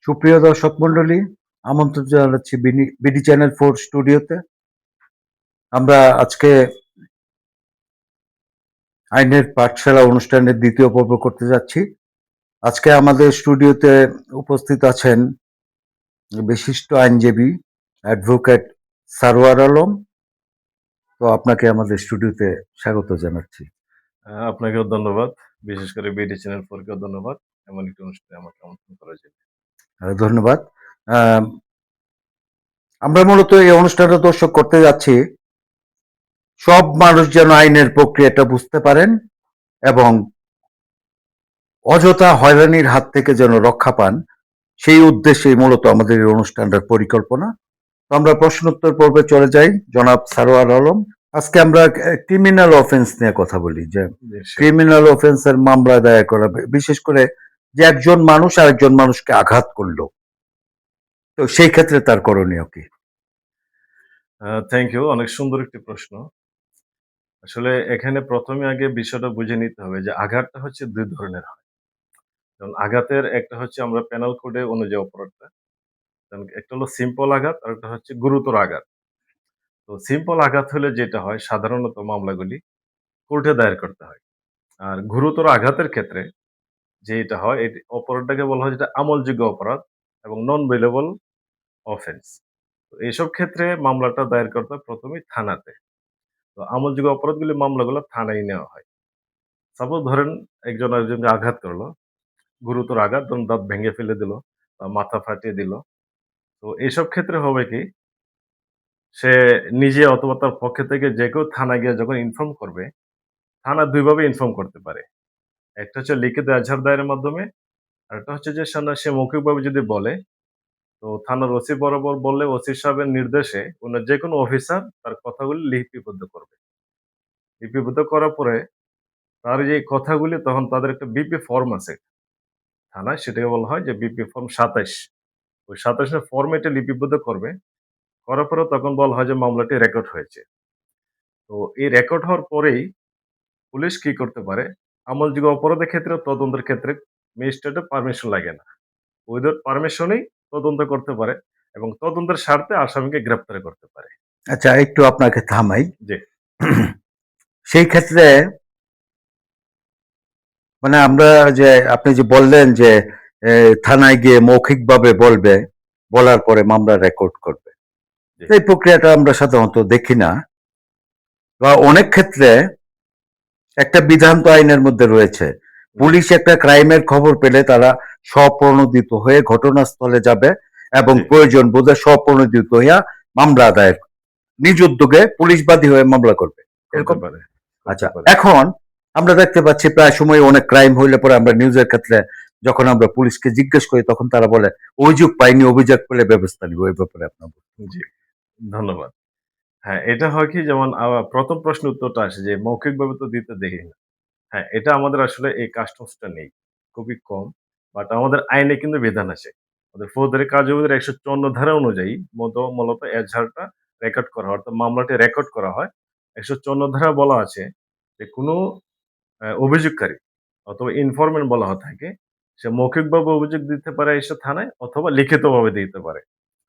সুপ্রিয় দর্শক মন্ডলী, আমন্ত্রণ জানাচ্ছি বিডি চ্যানেল 4 স্টুডিওতে। আমরা আজকে আইনের পাঠশালা অনুষ্ঠানের দ্বিতীয় পর্ব করতে যাচ্ছি। আজকে আমাদের স্টুডিওতে উপস্থিত আছেন বিশিষ্ট আইনজীবী অ্যাডভোকেট সারোয়ার আলম। তো আপনাকে আমাদের স্টুডিওতে স্বাগত জানাচ্ছি। আপনাকেও ধন্যবাদ। বিশেষ করে বিডি চ্যানেল 4 কেও ধন্যবাদ। এমন একটি অনুষ্ঠানে আমাকে আমন্ত্রণ করার জন্য। ধন্যবাদ। আমরা মূলত এই অনুষ্ঠানটা দর্শক করতে যাচ্ছি সব মানুষ যেন আইনের প্রক্রিয়াটা বুঝতে পারেন এবং অযথা হয়রানির হাত থেকে যেন রক্ষা পান, সেই উদ্দেশ্যেই মূলত আমাদের এই অনুষ্ঠানটার পরিকল্পনা। তো আমরা প্রশ্নোত্তর পর্বে চলে যাই। জনাব সারোয়ার আলম, আজকে আমরা ক্রিমিনাল অফেন্স নিয়ে কথা বলি, যে ক্রিমিনাল অফেন্সের মামলা দায়ের করা, বিশেষ করে যে একজন মানুষ আরেকজন মানুষকে আঘাত করলো, তো সেই ক্ষেত্রে তার করণীয় কি? Thank you. অনেক সুন্দর একটি প্রশ্ন। আসলে এখানে প্রথমে আগে বিষয়টা বুঝে নিতে হবে যে আঘাতটা হচ্ছে ২ ধরনের হয়। যেমন আঘাতের একটা হচ্ছে আমরা পেনাল কোডে অনুযায়ী অপরাধটা। যেমন একটা হলো সিম্পল আঘাত আর একটা হচ্ছে গুরুতর আঘাত। তো সিম্পল আঘাত হলে যেটা হয় সাধারণত মামলাগুলি কোর্টে দায়ের করতে হয়। আর গুরুতর আঘাতের ক্ষেত্রে যেটা হয় এটি অপরাধটাকে বলা হয় যেটা আমলযোগ্য অপরাধ এবং নন বেলেবল অফেন্স। তো এইসব ক্ষেত্রে মামলাটা দায়ের করতে হয় প্রথমেই থানাতে। তো আমলযোগ্য অপরাধগুলি মামলাগুলো থানায় নেওয়া হয়। সাপোজ ধরেন একজন আরেকজনকে আঘাত করলো, গুরুতর আঘাত, ধরুন দাঁত ভেঙে ফেলে দিল বা মাথা ফাটিয়ে দিল। তো এইসব ক্ষেত্রে হবে কি, সে নিজে অথবা তার পক্ষে থেকে যে কেউ থানায় গিয়ে যখন ইনফর্ম করবে, থানা ২ ভাবে ইনফর্ম করতে পারে। একটা হচ্ছে লিখিত এজাহার দায়েরের মাধ্যমে, আরেকটা হচ্ছে যে সে মৌখিকভাবে যদি বলে, তো থানার ওসি বরাবর বললে ওসি সাহেবের নির্দেশে অন্য যেকোনো অফিসার তার কথাগুলি লিপিবদ্ধ করবে। লিপিবদ্ধ করার পরে তার যে কথাগুলি তখন তাদের একটা বিপি ফর্ম আছে থানায়, সেটাকে বলা হয় যে বিপি ফর্ম ২৭। ওই ২৭ এর ফর্মে এটা লিপিবদ্ধ করবে। করার পরে তখন বলা হয় যে মামলাটি রেকর্ড হয়েছে। তো এই রেকর্ড হওয়ার পরেই পুলিশ কি করতে পারে, আমলযোগ্য অপরাধের ক্ষেত্রে তদন্তের ক্ষেত্রে ম্যাজিস্ট্রেটের পারমিশন লাগে না। উইথআউট পারমিশনেই তদন্ত করতে পারে এবং তদন্তের স্বার্থে আসামিকে গ্রেপ্তার করতে পারে। আচ্ছা, একটু আপনাকে থামাই। জি, সেই ক্ষেত্রে মানে আমরা যে আপনি যে বললেন যে থানায় গিয়ে মৌখিকভাবে বলবে, বলার পরে মামলা রেকর্ড করবে, জি, এই প্রক্রিয়াটা আমরা সাধারণত দেখি না, বা অনেক ক্ষেত্রে একটা বিধান তো আইনের মধ্যে রয়েছে। জি, পুলিশ একটা ক্রাইমের খবর পেলে তারা স্বপ্রণোদিত হয়ে ঘটনাস্থলে যাবে এবং জি, প্রয়োজন বোধে স্বপ্রণোদিত হইয়া মামলা দায়ের, নিজ উদ্যোগে পুলিশবাদী হয়ে মামলা করবে, করতে এরকম। পারে, করতে আচ্ছা, পারে। এখন আমরা দেখতে পাচ্ছি প্রায় সময় অনেক ক্রাইম হইলে পরে আমরা নিউজের ক্ষেত্রে যখন আমরা পুলিশকে জিজ্ঞেস করি তখন তারা বলে অভিযোগ পাইনি, অভিযোগ পেলে ব্যবস্থা নিব। এই ব্যাপারে আপনার জি, ধন্যবাদ। হ্যাঁ, এটা হয় কি, যেমন ১ম প্রশ্নের উত্তরটা আসে যে মৌখিকভাবে তো দিতে দেখি না। হ্যাঁ, এটা আমাদের আসলে এই কাস্টমসটা নেই। খুবই কম। বাট আমাদের আইনে কিন্তু বিধান আছে। আমাদের ফৌজদারি কার্যবিধির ১৫৪ ধারা অনুযায়ী মূলত এজাহারটা রেকর্ড করা হয়। অর্থাৎ মামলাটি রেকর্ড করা হয়। ১৫৪ ধারায় বলা আছে যে কোনো অভিযোগকারী অথবা ইনফরমেন্ট বলা হয়ে থাকে, সে মৌখিকভাবে অভিযোগ দিতে পারে এসে থানায় অথবা লিখিতভাবে দিতে পারে।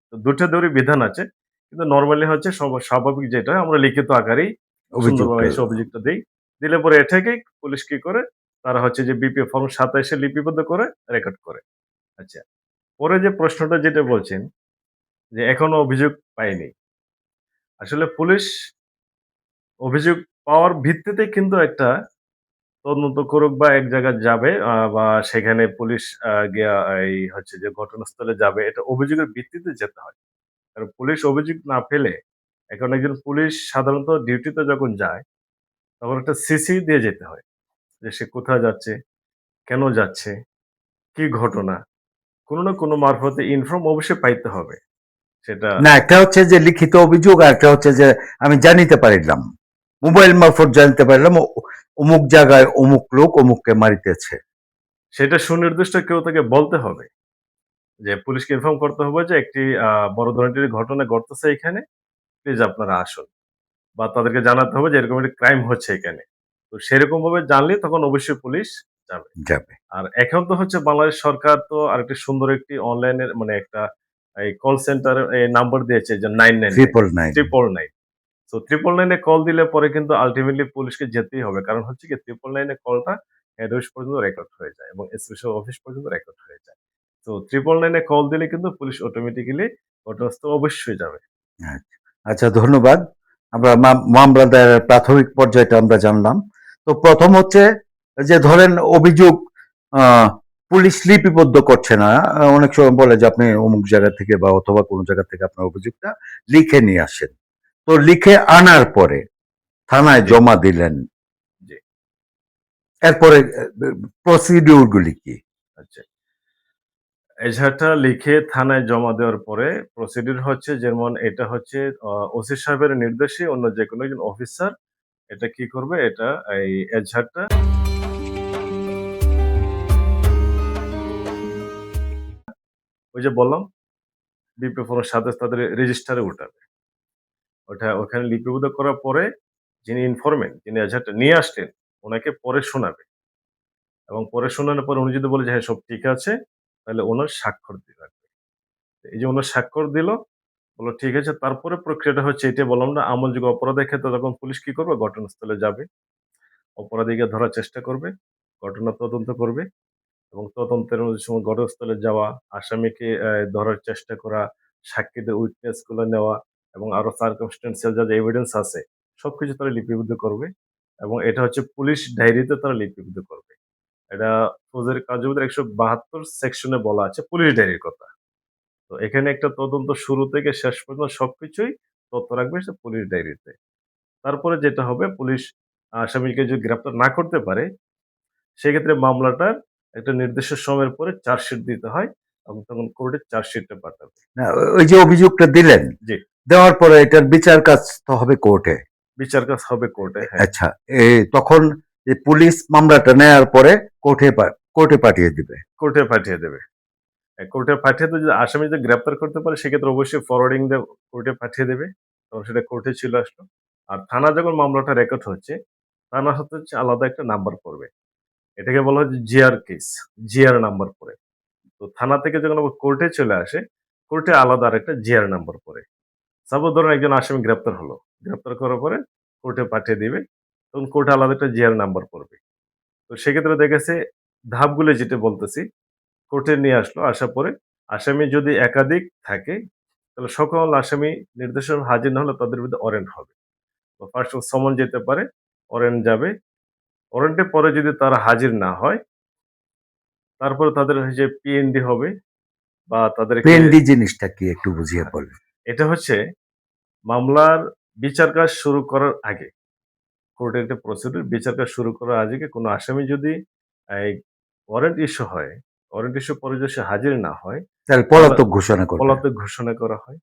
তো ২ টা দরই বিধান আছে। কিন্তু নরমালি হচ্ছে স্বাভাবিক যেটা হয় আমরা লিখিত আকারেই সুন্দরভাবে অভিযোগটা। এসে অভিযোগটা দেই। দিলে পরে এটাকেই পুলিশ কি করে? তারা হচ্ছে যে বিপিএ ফর্ম ২৭ এ লিপিবদ্ধ করে রেকর্ড করে। আচ্ছা। পরে যে প্রশ্নটা যেটা বলছেন যে এখনো অভিযোগ পায়নি। আসলে পুলিশ অভিযোগ পাওয়ার ভিত্তিতে কিন্তু একটা তদন্ত করুক বা এক জায়গায় যাবে, বা সেখানে পুলিশ গিয়া এই হচ্ছে যে ঘটনাস্থলে যাবে, এটা অভিযোগের ভিত্তিতে যেতে হয়। কারণ পুলিশ অভিযোগ না পেলে, এখন একজন পুলিশ সাধারণত ডিউটিতে যখন যায়, তখন একটা সিসি দিয়ে যেতে হয়। যে সে কোথায় যাচ্ছে, কেন যাচ্ছে, কি ঘটনা? কোনো না কোনো মারফতে ইনফর্ম অবশ্যই পাইতে হবে। সেটা না, একটা হচ্ছে যে লিখিত অভিযোগ, আর একটা হচ্ছে যে আমি জানিতে পারিলাম, মোবাইল মারফত জানতে পারলাম অমুক জায়গায় অমুক লোক অমুককে মারিতেছে। সেটা সুনির্দিষ্ট কেউ তাকে বলতে হবে। যে পুলিশকে ইনফর্ম করতে হবে যে একটি বড় ধরনের একটি ঘটনা ঘটতেছে এখানে। প্লিজ আপনারা আসুন। বা তাদেরকে জানাতে হবে যে এরকম একটি ক্রাইম হচ্ছে এখানে। তো সেরকমভাবে জানলে তখন অবশ্যই পুলিশ যাবে। যাবে। আর এখন তো হচ্ছে বাংলাদেশ সরকার তো আরেকটি সুন্দর একটি অনলাইনের মানে একটা এই কল সেন্টারের নাম্বার দিয়েছে যে 999 999 999 সো 999 এ কল দিলে পরে কিন্তু আল্টিমেটলি পুলিশকে যেতেই হবে। কারণ হচ্ছে কি 999 এ কলটা হেড অফিস পর্যন্ত রেকর্ড হয়ে যায় এবং স্পেশাল অফিস পর্যন্ত রেকর্ড হয়ে যায়। তো 999 এ কল দিলে কিন্তু পুলিশ অটোমেটিক্যালি ঘটনাস্থলে অবশ্যই যাবে। আচ্ছা, আচ্ছা ধন্যবাদ। আমরা মামলা দায়েরের প্রাথমিক পর্যায়টা আমরা জানলাম। তো প্রথম হচ্ছে যে ধরেন অভিযোগ আহ, পুলিশ লিপিবদ্ধ করছে না। অনেক সময় বলে যে আপনি অমুক জায়গা থেকে বা অথবা কোনো জায়গা থেকে আপনার অভিযোগটা লিখে নিয়ে আসেন। তো লিখে আনার পরে থানায় জি, জমা দিলেন, জি। এরপরে প্রসিডিউর গুলি কি? আচ্ছা। এজাহারটা লিখে থানায় জমা দেওয়ার পরে প্রসিডিউর হচ্ছে যেমন এটা হচ্ছে ওসি সাহেবের নির্দেশে অন্য যেকোনো একজন অফিসার এটা কি করবে? এটা এই এজাহারটা ওই যে বললাম বিপিও ফর্মের সাথে তাদের রেজিস্টারে উঠাবে। ওখানে লিপিবদ্ধ করার পরে যিনি ইনফরমেন্ট, যিনি এজাহারটা নিয়ে আসলেন, উনাকে পড়ে শোনাবে এবং পড়ে শোনানোর পরে উনি যদি বলে যে, "হ্যাঁ, সব ঠিক আছে," তাহলে উনার স্বাক্ষর দিতে লাগবে। এই যে উনার স্বাক্ষর দিল, বলল, "ঠিক আছে।" তারপরে প্রক্রিয়াটা হচ্ছে এটাই বললাম না, আমলযোগ্য অপরাধের ক্ষেত্রে তখন পুলিশ কি করবে? ঘটনাস্থলে যাবে। অপরাধীকে ধরার চেষ্টা করবে, ঘটনা তদন্ত করবে এবং তদন্তের সময় ঘটনাস্থলে যাওয়া, আসামিকে ধরার চেষ্টা করা, সাক্ষীদের উইটনেস গুলো নেওয়া এবং আরো সার্কামস্টেন্সিয়াল যা এভিডেন্স আছে, সবকিছু তারা লিপিবদ্ধ করবে এবং এটা হচ্ছে পুলিশ ডায়েরিতে তারা লিপিবদ্ধ করবে। এটা ফৌজদারি কার্যবিধির ১৭২ সেকশনে বলা আছে পুলিশ ডায়েরির কথা। তো এখানে একটা তদন্ত শুরু থেকে শেষ পর্যন্ত সবকিছুই তথ্য রাখবে সে পুলিশ ডায়েরিতে। তারপরে যেটা হবে পুলিশ আসামিকে যদি গ্রেপ্তার না করতে পারে, সেক্ষেত্রে মামলাটার একটা নির্দিষ্ট সময়ের পরে চার্জশিট দিতে হয় এবং তখন কোর্টে চার্জশিটটা পাঠাবে। না, ওই যে অভিযোগটা দিলেন, জি, দেওয়ার পরে এটার বিচার কাজ তো হবে কোর্টে। বিচার কাজ হবে কোর্টে, হ্যাঁ। আচ্ছা, তখন এই পুলিশ মামলাটা নেয়ার পরে কোর্টে পাঠিয়ে দিবে। কোর্টে পাঠিয়ে দেবে। কোর্টে পাঠিয়ে দিয়ে যদি আসামি যদি গ্রেপ্তার করতে পারে সেক্ষেত্রে অবশ্যই ফরওয়ার্ডিং দিয়ে কোর্টে পাঠিয়ে দেবে। তখন সেটা কোর্টে চলে আসলো। আর থানা যখন মামলাটা রেকর্ড হচ্ছে, থানা হচ্ছে আলাদা একটা নাম্বার পড়বে। এটাকে বলা হয় যে জিআর কেস, জিআর নাম্বার পড়ে। তো থানা থেকে যখন আবার কোর্টে চলে আসে, কোর্টে আলাদা আরেকটা জিআর নাম্বার পড়ে। সাপোজ ধরুন একজন আসামি গ্রেপ্তার হলো। গ্রেপ্তার করার পরে কোর্টে পাঠিয়ে দিবে। তখন কোর্টে আলাদা একটা জিআর নাম্বার পড়বে। তো সেক্ষেত্রে দেখেছে ধাপগুলো যেটা বলতেছি, কোর্টে নিয়ে আসলো। আসার পরে আসামি যদি একাধিক থাকে, তাহলে সকল আসামি নির্দোষভাবে হাজির না হলে তাদের বিরুদ্ধে ওয়ারেন্ট হবে। তো ফার্স্ট সমন যেতে পারে, ওয়ারেন্ট যাবে। ওয়ারেন্টের পরে যদি তারা হাজির না হয়, তারপরে তাদের ওই যে পিএনডি হবে বা তাদেরকে পেন্ডি জিনিসটা কি একটু বুঝিয়ে বলেন। এটা হচ্ছে মামলার বিচার কাজ শুরু করার আগে কোর্টের একটা প্রসিডিউর বিচার কাজ শুরু করার আগে কোনো আসামি যদি এই ওয়ারেন্ট ইস্যু হয়, ওয়ারেন্ট ইস্যু পরে যদি সে হাজির না হয়, তাহলে তাহলে পলাতক ঘোষণা করবে। পলাতক ঘোষণা করা হয়।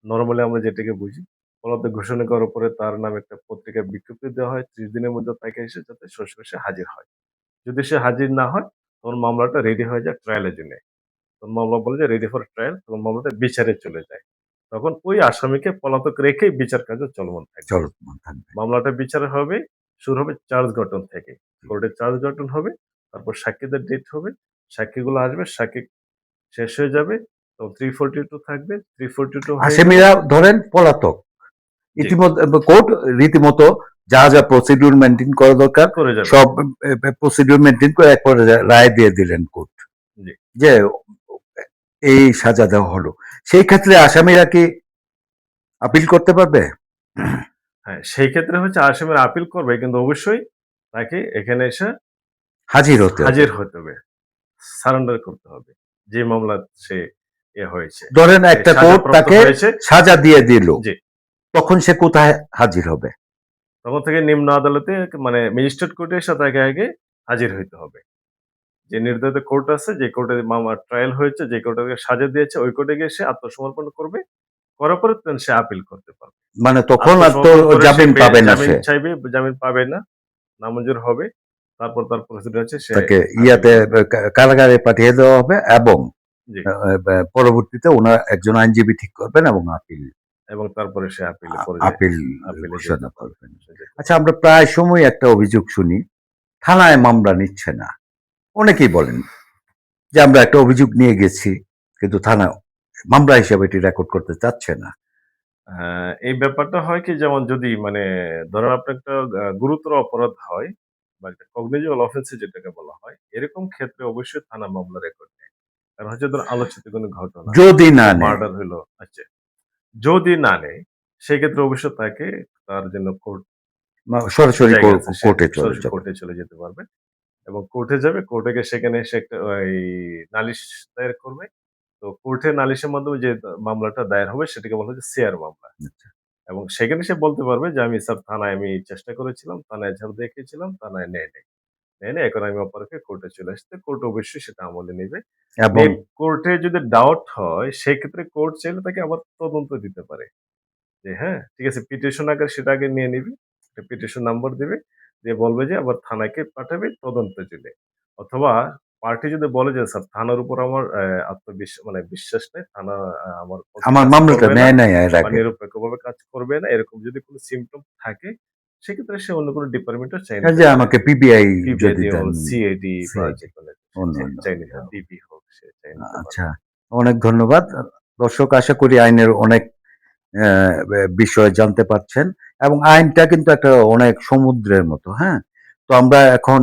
নরমালি আমরা যেটাকে বুঝি। পলাতক ঘোষণা করার পরে তার নামে একটা পত্রিকায় বিজ্ঞপ্তি দেওয়া হয় ৩০ দিনের মধ্যে তাকে এসে যাতে সে হাজির হয়। যদি সে হাজির না হয়, তখন মামলাটা রেডি হয়ে যায় ট্রায়ালের জন্যে। তখন মামলা বলে যে রেডি ফর ট্রায়াল, তখন মামলাটা বিচারে চলে যায়। তখন ওই আসামিকে পলাতক রেখেই বিচার কার্য চলমান থাকবে। চলমান থাকবে। মামলাটা বিচার হবে, শুরু হবে চার্জ গঠন থেকে। কোর্টে চার্জ গঠন হবে, তারপর সাক্ষীদের ডেট হবে, সাক্ষীগুলো আসবে, সাক্ষী শেষ হয়ে যাবে। তখন 342 থাকবে, 342 হয়ে গেলে আসামিরা ধরেন পলাতক, জি, ইতিমধ্যে কোর্ট রীতিমতো যা যা প্রসিডিউর মেনটেন করা দরকার করে যাবে। সব প্রসিডিউর মেনটেন করে একবারে রায় দিয়ে দিলেন কোর্ট জি। যে এই সাজা দেওয়া হলো। সেই ক্ষেত্রে আসামিরা কি আপিল করতে পারবে? হ্যাঁ, সেই ক্ষেত্রে হচ্ছে আসামিরা আপিল করবে কিন্তু অবশ্যই তাকে এখানে এসে হাজির হতে হবে। হাজির হতে হবে। সারেন্ডার করতে হবে। যে মামলায় সে হয়েছে। ধরেন সে একটা কোর্ট সাজাপ্রাপ্ত তাকে হয়েছে সাজা দিয়ে দিল, জি। তখন সে কোথায় হাজির হবে? তখন থেকে নিম্ন আদালতে মানে ম্যাজিস্ট্রেট কোর্টে এসে তাকে আগে হাজির হইতে হবে। যে নির্ধারিত কোর্ট আছে, যে কোর্টে মামলার ট্রায়াল হয়েছে, যে কোর্টে তাকে সাজা দিয়েছে, ওই কোর্টে গিয়ে সে আত্মসমর্পণ করবে। করার পরে দেন সে আপিল করতে পারবে। মানে তখন আর তো আত্মসমর্পণ করে সে জামিন পাবে না, জামিন সে চাইবে, জামিন পাবে না। নামঞ্জুর হবে। তারপর তার প্রসিডিউর হচ্ছে সে তাকে আপিল ইয়াতে করবে। কারাগারে পাঠিয়ে দেওয়া হবে এবং জি। পরবর্তীতে ওনার একজন আইনজীবী ঠিক করবেন এবং আপিল এবং তারপরে সে আপিলে পর্যায়ে আপিল আপিলে যেতে ঘোষণা পারবে। করবেন। সে যেতে আচ্ছা, আমরা প্রায় সময় একটা অভিযোগ শুনি, থানায় মামলা নিচ্ছে না। অনেকেই বলেন যে আমরা একটা অভিযোগ নিয়ে গেছি, কিন্তু থানা মামলা হিসেবে এটি রেকর্ড করতে চাচ্ছে না। এই ব্যাপারটা হয় কি, যেমন যদি মানে ধরেন আপনার একটা গুরুতর অপরাধ হয় বা একটা কগনিজেবল অফেন্স যেটাকে বলা হয়, এরকম ক্ষেত্রে অবশ্যই থানা মামলা রেকর্ড নেয়। কারণ হচ্ছে ধরুন আলোচিত কোনো ঘটনা, যদি না একটা নেয়, মার্ডার হইলো, আচ্ছা, যদি না নেয় সেক্ষেত্রে অবশ্যই তাকে তার জন্য কোর্ট সরাসরি জায়গা আছে, সে কোর্টে চলে সরাসরি যাবে। কোর্টে চলে যেতে পারবে এবং কোর্টে যাবে, কোর্টে গিয়ে সেখানে সে একটা ওই নালিশ দায়ের করবে। তো কোর্টে নালিশের মাধ্যমে যে মামলাটা দায়ের হবে সেটাকে বলা হয় যে সিআর মামলা। আচ্ছা। এবং সেখানে সে বলতে পারবে যে, "আমি স্যার থানায় আমি চেষ্টা করেছিলাম, থানায় ঝাড়ু দেখিয়েছিলাম, থানায় নেয় নাই। নেয় নাই, এখন আমি অপরকে কোর্টে চলে আসছি।" কোর্ট অবশ্যই সেটা আমলে নিবে। এবং নিয়ে কোর্টে যদি ডাউট হয়, সেক্ষেত্রে কোর্ট চাইলে তাকে আবার তদন্ত দিতে পারে। যে হ্যাঁ, ঠিক আছে, পিটিশন আকারে সেটা আগে নিয়ে নিবি। একটা পিটিশন নাম্বার দিবে। দিয়ে বলবে যে আবার থানাকে পাঠাবে তদন্তের জন্যে। অথবা পার্টি যদি বলে যে, "স্যার থানার উপর আমার মানে বিশ্বাস নেই। থানা আমার পক্ষে আমার কাজ মামলাটা করবে না নেয় নাই এর বা আগে। নিরপেক্ষভাবে কাজ করবে না।" এরকম যদি কোনো সিম্পটম থাকে, সেক্ষেত্রে সে অন্য কোনো ডিপার্টমেন্টও চাইয়ে এই নিতে যে পারে। আমাকে পিবিআই পিবিআই যদি দিয়ে দেন, হোক, সিআইডি বা সিআইডি, যেকোনো অন্য সে অন্য চাইয়ে নিতে ইয়া পারে। ডিবি হোক, সে চাইয়ে নিতে পারে। আচ্ছা, অনেক ধন্যবাদ। দর্শক আশা করি আইনের অনেক বিষয় জানতে পারছেন, এবং আইনটা কিন্তু একটা অনেক সমুদ্রের মতো, হ্যাঁ? তো আমরা এখন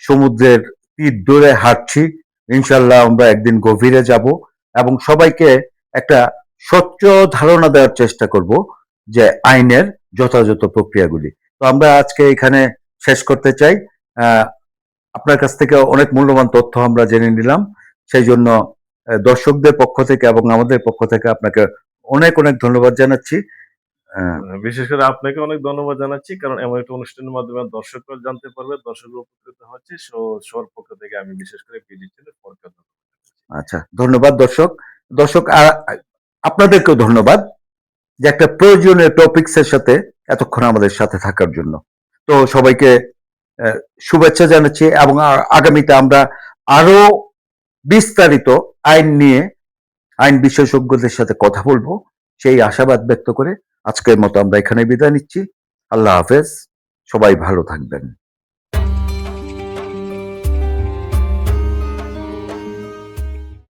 সমুদ্রের তীর ধরে হাঁটছি। ইনশাআল্লাহ আমরা একদিন গভীরে যাব এবং সবাইকে একটা স্বচ্ছ ধারণা দেওয়ার চেষ্টা করব যে আইনের যথাযথ প্রক্রিয়াগুলি। তো আমরা আজকে এখানে শেষ করতে চাই। আ আপনার কাছ থেকে অনেক মূল্যবান তথ্য আমরা জেনে নিলাম। সেইজন্য দর্শকদের পক্ষ থেকে এবং আমাদের পক্ষ থেকে আপনাকে অনেক, অনেক ধন্যবাদ জানাচ্ছি। আ বিশেষ করে আপনাকে অনেক ধন্যবাদ জানাচ্ছি। কারণ এমন একটা অনুষ্ঠানের মাধ্যমে দর্শকরাও জানতে পারবে, দর্শকরা উপকৃত হচ্ছে। সবার পক্ষ থেকে আমি বিশেষ করে বিডি চ্যানেল ধন্যবাদ জানাচ্ছি। আচ্ছা, ধন্যবাদ দর্শক। দর্শক আপনাদেরকেও ধন্যবাদ যে একটা প্রয়োজনীয় টপিকস এর সাথে এতক্ষণ আমাদের সাথে থাকার জন্য। তো সবাইকে অ্যা শুভেচ্ছা জানাচ্ছি এবং আগামীতে আমরা আরো বিস্তারিত আইন নিয়ে আইন বিশেষজ্ঞদের সাথে কথা বলবো, সেই আশাবাদ ব্যক্ত করে আজকের মতো আমরা এখানে বিদায় নিচ্ছি। আল্লাহ হাফেজ। সবাই ভালো থাকবেন।